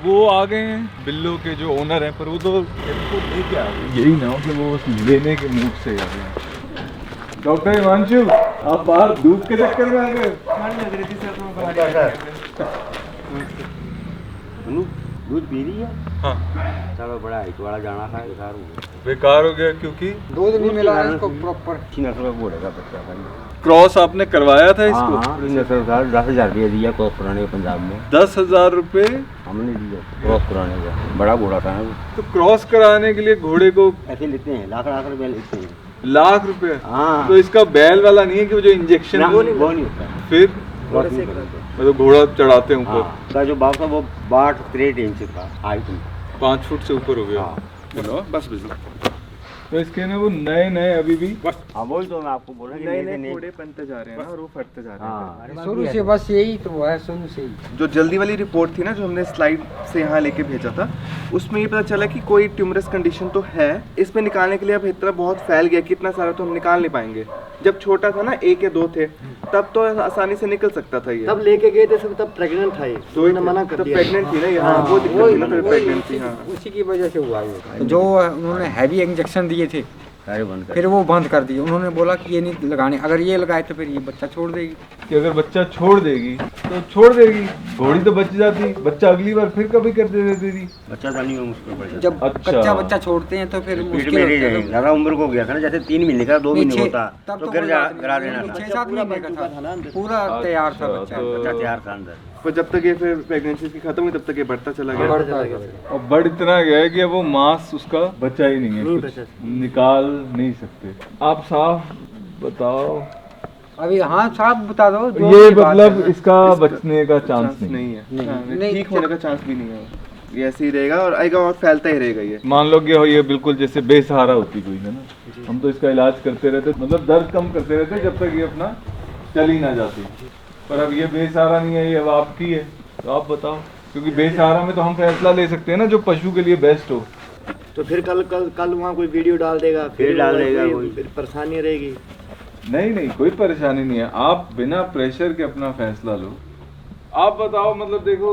वो आ गए हैं बिल्लो के जो ओनर हैं, पर वो तो इनको लेके आ गए, यही ना हो कि वो लेने के मूड से आ गए। डॉक्टर हिमांशु, आप बाहर धूप के चक्कर में आ गए? ठंड लग रही थी सर, तो बाहर दूध पी रही है। हाँ चलो बड़ा वाला जाना था, बेकार हो गया क्योंकि दूध नहीं मिला इसको प्रॉपर। 3 नस्ल का घोड़े का बच्चा था। क्रॉस आपने करवाया था इसको? हाँ, 3 नस्ल का 10,000 रुपया दिया क्रॉस कराने को पंजाब में। 10,000 रुपये हमने दिया क्रॉस कराने का, बड़ा घोड़ा था ना। तो क्रॉस कराने के लिए घोड़े को ऐसे लेते हैं, लाख लाख रुपया लेते हैं। लाख रुपए? हाँ। तो इसका बैल वाला नहीं है कि वो जो इंजेक्शन? वो नहीं होता। फिर मतलब घोड़ा चढ़ाते हैं ऊपर? हाँ, उसका जो बाप था वो 63 इंच था हाइट में, 5 फुट से ऊपर हो गया। हाँ। बस तो इसके ना वो नए अभी भी हाँ बोल तो मैं आपको बोला कि नए घोड़े बनते जा रहे हैं ना, और वो फटते जा रहे हैं। हाँ, शुरू से बस यही तो है, शुरू से ही। जो जल्दी वाली रिपोर्ट थी ना, जो हमने स्लाइड से यहाँ लेके भेजा था, उसमें ये पता चला कि कोई ट्यूमरस कंडीशन तो है। इसमें निकालने के लिए अब इतना बहुत फैल गया कि इतना सारा तो हम निकाल नहीं पाएंगे। जब छोटा था ना, 1 या 2 थे, तब तो आसानी से निकल सकता था ये। तब लेके गए थे सब, तब प्रेग्नेंट था ये, तो इन्होंने मना कर तब दिया। प्रेग्नेंट थी ना ये। हाँ, वो दिक्कत थी ना, फिर प्रेग्नेंट थी। हाँ, उसी की वजह से हुआ ये। जो उन्होंने हैवी इंजेक्शन दिए थे सारे बंद कर फिर वो बंद कर दिए। उन्होंने बोला कि ये नहीं लगाने, अगर ये लगाए तो फिर ये बच्चा छोड़ देगी। कि अगर बच्चा छोड़ देगी तो छोड़ देगी, घोड़ी तो बच जाती, बच्चा अगली बार फिर कभी कर देती थी। बच्चा था नहीं, मुश्किल पड़ जाता। जब अच्छा। कच्चा बच्चा छोड़ते हैं तो फिर पेट मुश्किल में होता रह है। जाएगा। ज़्यादा उम्र को गया था ना, जैसे 3 महीने का 2 महीने छः- होता तब तो तो घर कोई जा बात नहीं, करा देना था। 6-7 महीने का था, पूरा तैयार था बच्चा। तो बच्चा तैयार था अंदर। पर जब तक ये फिर प्रेगनेंसी की खत्म हुई, तब तक ये बढ़ता चला गया। बढ़ता गया। और बढ़ इतना गया है कि अब वो मांस उसका बचा ही नहीं है, नहीं कुछ बचा। निकाल नहीं सकते। आप साफ बताओ, अभी हाँ साफ बता दो जो ये भी बात मतलब है। इसका बचने का चांस चांस नहीं? नहीं है। हाँ, नहीं, ठीक होने का चांस भी नहीं है। ये ऐसे ही रहेगा और आएगा और फैलता ही रहेगा ये। मान लो कि ये बिल्कुल जैसे बेसहारा होती कोई है ना, हम तो इसका इलाज करते रहते, मतलब दर्द कम करते रहते जब तक ये अपना चल ही ना जाती। पर अब ये बेसहारा नहीं है, ये अब आपकी है, तो आप बताओ। क्योंकि बेसहारा में तो हम फैसला ले सकते हैं ना जो पशु के लिए बेस्ट हो। तो फिर कल वहाँ कोई वीडियो डाल देगा, फिर डाल देगा कोई, फिर परेशानी रहेगी। नहीं कोई परेशानी नहीं है, आप बिना प्रेशर के अपना फैसला लो। आप बताओ, मतलब देखो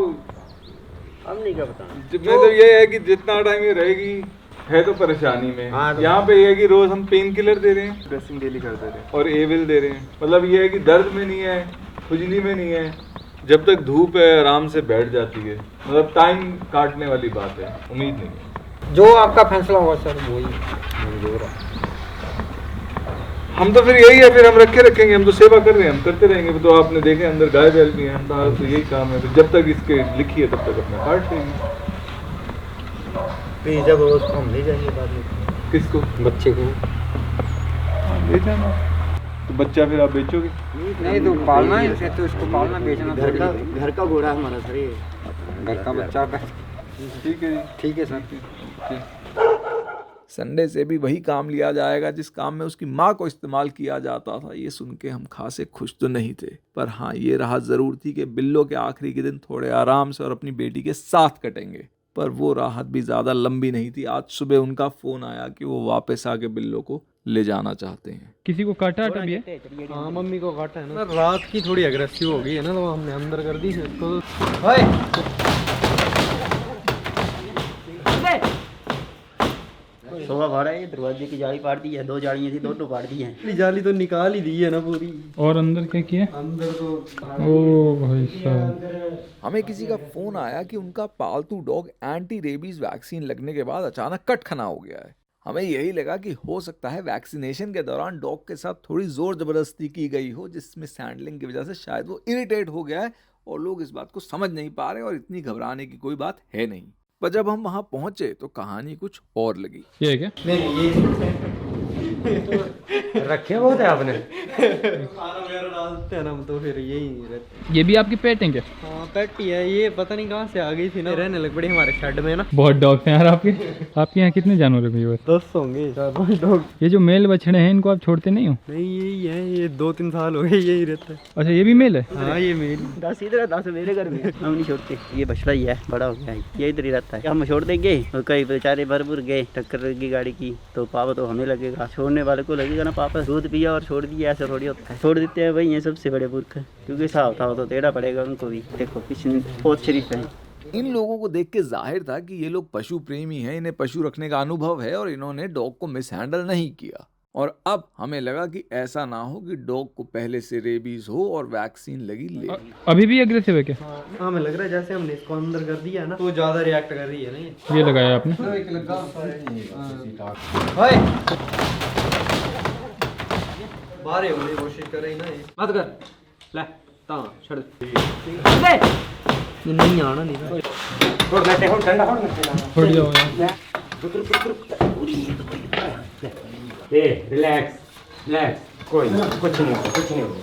हम नहीं क्या बताना। मतलब ये है कि जितना टाइम ये रहेगी है तो परेशानी में। हाँ, तो- यहाँ पे ये है कि रोज हम पेन किलर दे रहे हैं ड्रेसिंग डेली कर दे रहे हैं। और एविल दे रहे हैं। मतलब ये है कि दर्द में नहीं है, खुजली में नहीं है, जब तक धूप है आराम से बैठ जाती है। मतलब टाइम काटने वाली बात है, उम्मीद नहीं है। जो आपका फैसला हुआ सर वही मंजूर है। हम तो फिर यही है, फिर हम रखेंगे, हम तो सेवा कर रहे हैं, हम करते रहेंगे। तो आपने देखे अंदर गाय बैल भी है, हमारा तो यही काम है। फिर जब तक इसके लिखी है तब तक अपना काट लेंगे। फिर जब रोज हम ले जाएंगे बाद में। किसको? बच्चे को ले जाना। तो बच्चा फिर आप बेचोगे? नहीं तो पालना है इसे, तो इसको पालना बेचना घर का घोड़ा हमारा सर ये। घर का बच्चा का। ठीक है जी, ठीक है सर। संडे से भी वही काम लिया जाएगा जिस काम में उसकी माँ को इस्तेमाल किया जाता था। ये सुन के हम खासे खुश तो नहीं थे, पर हाँ ये राहत ज़रूर थी कि बिल्लो के आखिरी के दिन थोड़े आराम से और अपनी बेटी के साथ कटेंगे। पर वो राहत भी ज़्यादा लंबी नहीं थी। आज सुबह उनका फ़ोन आया कि वो वापस आके बिल्लो को ले जाना चाहते हैं। किसी को काटा भी है? हाँ मम्मी को काटा है ना, रात की थोड़ी अग्रेसिव हो गई है ना, तो हमने अंदर कर दी तो। सोफा भाड़ा है, दरवाजे की जाली पाड़ दी है, 2 जालियां थी, दोनों पाड़ दी हैं। जाली तो निकाल ही दी है ना पूरी। और अंदर क्या किया? अंदर तो ओ भाई साहब, हमें किसी का फ़ोन आया कि उनका पालतू डॉग एंटी रेबीज़ वैक्सीन लगने के बाद अचानक कटखना हो गया है। हमें यही लगा कि हो सकता है वैक्सीनेशन के दौरान डॉग के साथ थोड़ी ज़ोर ज़बरदस्ती की गई हो, जिसमें सैंडलिंग की वजह से शायद वो इरिटेट हो गया है और लोग इस बात को समझ नहीं पा रहे और इतनी घबराने की कोई बात है नहीं। पर जब हम वहाँ पहुँचे तो कहानी कुछ और लगी। ये है क्या? नहीं ये रखे बहुत है आपने। खाना वगैरह डालते हैं ना हम, तो फिर यही रहते। ये भी आपकी पेट है क्या? हाँ पेट ही है ये, पता नहीं कहाँ से आ गई थी ना, रहने लग पड़ी हमारे शेड में ना। बहुत डॉग्स हैं यार आपके। आपके यहाँ कितने जानवर है भैया? 10 होंगे 4-5 डॉग। ये जो मेल बछड़े हैं इनको आप छोड़ते नहीं हो? नहीं यही है, ये 2-3 साल हो गए यही रहता है। अच्छा ये भी मेल है? हाँ ये मेरी 10 इधर 10 मेरे घर में। हम नहीं छोड़ते, ये बछड़ा ही है, बड़ा हो गया है, ये इधर ही रहता है। हम छोड़ देंगे और कई बेचारे भरपूर गए, टक्कर लगी गाड़ी की तो पापा तो हमें लगेगा, छोड़ने वाले को लगेगा ना। पापा दूध पिया और छोड़ दिया, ऐसा थोड़ी होता है। छोड़ देते हैं भाई, ये सबसे बड़े मूर्ख है, क्योंकि साफ था तो टेढ़ा पड़ेगा उनको भी। देखो पिछले बहुत शरीफ है, इन लोगों को देख के जाहिर था कि ये लोग पशु प्रेमी हैं, इन्हें पशु रखने का अनुभव है और इन्होंने डॉग को मिसहैंडल नहीं किया। और अब हमें लगा कि ऐसा ना हो कि डॉग को पहले से रेबीज हो और वैक्सीन लगी ले। अभी भी एग्रेसिव है क्या? हाँ, हमें लग रहा है जैसे हमने इसको अंदर कर दिया ना तो ज्यादा रिएक्ट कर रही है ना। ये लगाया आपने? बाहर होने की कोशिश कर रही ना ये। मत कर ले ता छड़ नहीं आना नहीं छोड़ बैठे हो ठंडा हो छोड़ जाओ यार। रिलैक्स रिलैक्स कोई कुछ नहीं होगा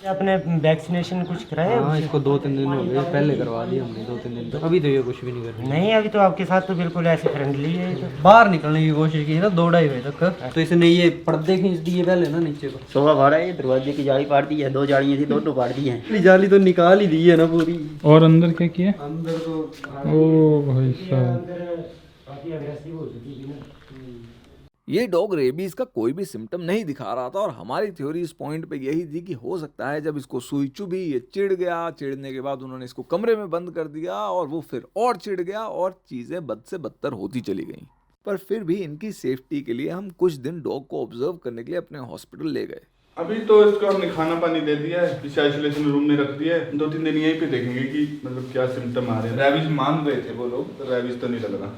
आपने वैक्सीनेशन कुछ कराया? हाँ, इसको 2-3 दिन हो गए, पहले करवा दिया हमने 2-3 दिन तक। अभी तो ये कुछ भी नहीं कर रही। नहीं, अभी तो आपके साथ तो बिल्कुल ऐसे फ्रेंडली है। तो बाहर निकलने की कोशिश की ना 2-2.5 बजे तक, तो इसने ये पर्दे खींच दिए पहले ना नीचे को। सोफा फाड़ा है, दरवाजे की जाली फाड़ दी है, 2 जालियां थी दोनों फाड़ दी हैं। जाली तो निकाल ही दी है ना पूरी। और अंदर क्या किया? अंदर तो ओ भाई साहब, काफी अग्रेसिव हो चुकी थी ना। ये डॉग रेबीज का कोई भी सिम्टम नहीं दिखा रहा था और हमारी थ्योरी इस पॉइंट पे यही थी कि हो सकता है जब इसको सुई चुभी ये चिढ़ गया, चिढ़ने के बाद उन्होंने इसको कमरे में बंद कर दिया और वो फिर और चिढ़ गया और चीजें बद से बदतर होती चली गईं। पर फिर भी इनकी सेफ्टी के लिए हम कुछ दिन डॉग को ऑब्जर्व करने के लिए अपने हॉस्पिटल ले गए। अभी तो इसको हमने खाना पानी दे दिया है, इसे आइसोलेशन रूम में रख दिया है। 2-3 दिन यहीं पे देखेंगे कि मतलब क्या सिम्टम आ रहे हैं। रैबिज मान रहे थे वो लोग, तो रैबिज तो नहीं लग रहा।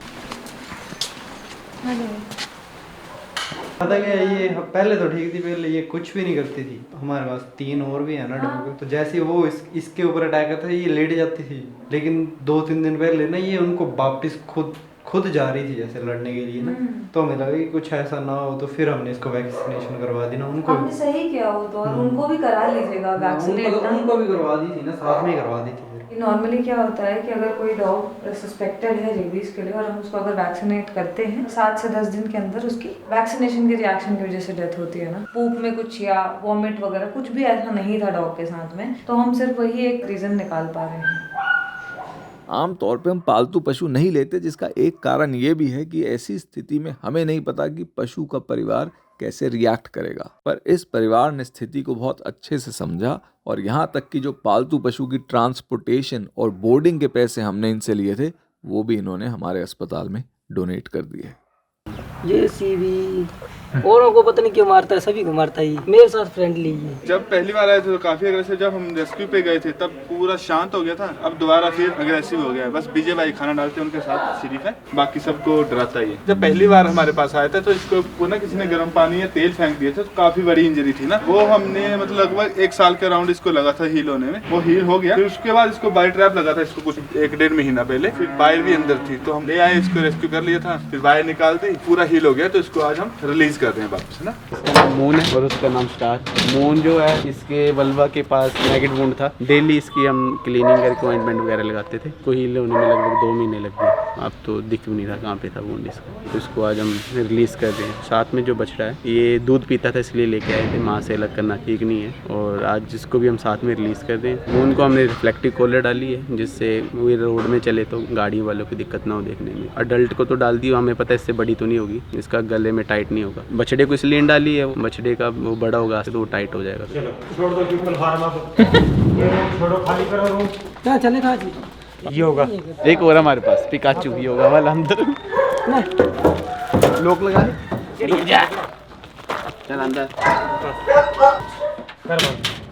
पता क्या ये पहले तो ठीक थी, पहले ये कुछ भी नहीं करती थी। हमारे पास 3 और भी है ना डॉग, तो जैसे वो इसके ऊपर अटैक करता था ये लेट जाती थी, लेकिन 2-3 दिन पहले ना ये उनको वापस खुद जा रही थी जैसे लड़ने के लिए ना, तो हमें लगा कि कुछ ऐसा ना हो, तो फिर हमने इसको वैक्सीनेशन करवा दी ना। उनको आपने सही किया हो तो, और उनको भी करा लीजिएगा वैक्सीनेट। उनको भी करवा दी थी ना, साथ में करवा दी थी। नॉर्मली क्या होता है कि अगर कोई डॉग सस्पेक्टेड है रेबीज के लिए और हम उसको अगर वैक्सीनेट करते हैं 7 से 10 दिन के अंदर उसकी वैक्सीनेशन के रिएक्शन की वजह से डेथ होती है ना, पूप में कुछ या वॉमिट वगैरह कुछ भी ऐसा नहीं था डॉग के साथ में, तो हम सिर्फ वही एक रीजन निकाल पा रहे हैं। आमतौर पे हम पालतू पशु नहीं लेते, जिसका एक कारण ये भी है कि ऐसी स्थिति में हमें नहीं पता कि पशु का परिवार कैसे रिएक्ट करेगा। पर इस परिवार ने स्थिति को बहुत अच्छे से समझा और यहाँ तक कि जो पालतू पशु की ट्रांसपोर्टेशन और बोर्डिंग के पैसे हमने इनसे लिए थे वो भी इन्होंने हमारे अस्पताल में डोनेट कर दिए। ये सीवी औरों को पता नहीं क्यों मारता है, सभी को मारता है, मेरे साथ फ्रेंडली है। जब पहली बार आए थे तो काफी अग्रेसिव, जब हम रेस्क्यू पे गए थे तब पूरा शांत हो गया था, अब दोबारा फिर अग्रेसिव हो गया है। बस विजय भाई खाना डालते हैं उनके साथ शरीफ है, बाकी सबको डराता ही है। जब पहली बार हमारे पास आया था तो इसको ना किसी ने गर्म पानी या तेल फेंक दिया था, तो काफी बड़ी इंजरी थी ना, वो हमने मतलब लगभग 1 साल के अराउंड इसको लगा था हील होने में, वो हील हो गया। फिर उसके बाद इसको बाई ट्रैप लगा था इसको कुछ 1-1.5 महीना पहले, फिर बायर भी अंदर थी, तो हम ले आए, इसको रेस्क्यू कर लिया था, फिर बायर निकाल दी, पूरा हील हो गया, तो इसको आज हम रिलीज कर रहे हैं वापस ना। इसका नाम मून है और उसका नाम स्टार। मून जो है इसके वल्वा के पास नेगेट वुंड था, डेली इसकी हम क्लीनिंग करके ऑइंटमेंट वगैरह लगाते थे। कोई हील होने में लगभग 2 महीने लग गए, अब तो दिख भी नहीं रहा कहाँ पे था वुंड इसका। तो इसको आज हम रिलीज़ कर रहे हैं। साथ में जो बछड़ा है ये दूध पीता था इसलिए लेके आए थे, माँ से अलग करना ठीक नहीं है, और आज जिसको भी हम साथ में रिलीज़ कर रहे हैं। मून को हमने रिफ्लेक्टिव कॉलर डाली है जिससे वो रोड में चले तो गाड़ी वालों की दिक्कत ना हो देखने में। अडल्ट को तो डाल दी, हमें पता है इससे बड़ी तो नहीं होगी, इसका गले में टाइट नहीं होगा। बछड़े को इसलिए डाली है, बछड़े का वो बड़ा होगा तो वो टाइट हो जाएगा। चलो छोड़ दो पीपल फार्म आप, ये रूम छोड़ो, खाली करो रूम। क्या चले कहाँ जी? ये होगा एक और हमारे पास पिकाचू भी होगा वाला अंदर लोक लगा रुक जा, चल अंदर कर बंद।